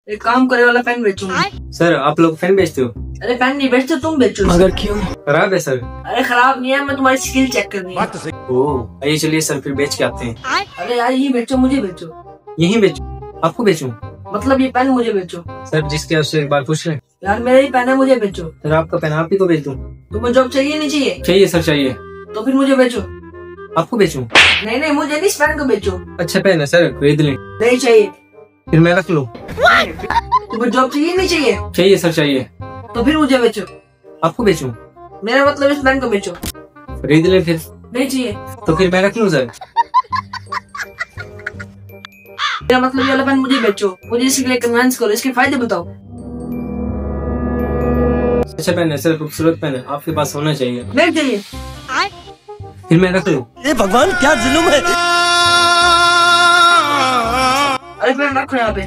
एक काम करे वाला पेन बेचूंगा। सर आप लोग पेन बेचते हो? अरे पेन नहीं बेचते, तुम बेचो। मगर क्यों? खराब है सर। अरे खराब नहीं है, मैं तुम्हारी स्किल चेक करनी है। ओह आइए चलिए सर फिर बेच के आते हैं। अरे यार यही बेचो, मुझे बेचो। यहीं बेचूं? आपको बेचूं? मतलब ये पेन मुझे बेचो। सर जिसके उससे एक बार पूछ लें। यार मेरा ही पेन है, मुझे बेचो। सर आपका पेन आप ही को बेच दूं? तुम्हें जॉब चाहिए नहीं चाहिए? चाहिए सर चाहिए। तो फिर मुझे बेचो। आपको बेचूं? नहीं नहीं, मुझे नहीं, इस पेन को बेचो। अच्छा पेन है सर, खरीद लें। नहीं चाहिए। फिर मैं रख लूं? तुम्हें जॉब चाहिए नहीं चाहिए? चाहिए सर चाहिए। तो फिर मुझे बेचो। आपको बेचूं? मेरा मतलब इस पेन को बेचो। खरीद लें फिर। नहीं चाहिए। तो फिर मैं रख लूं सर? मेरा मतलब ये वाला पेन मुझे बेचो। मुझे इसके लिए कन्विंस करो, इसके फायदे बताओ। अच्छा पेन है सर, खूबसूरत पेन है, आपके पास होना चाहिए। नहीं चाहिए। फिर मैं रख लूं? ये भगवान क्या जुल्म है। अरे पेन रखो यहाँ पे।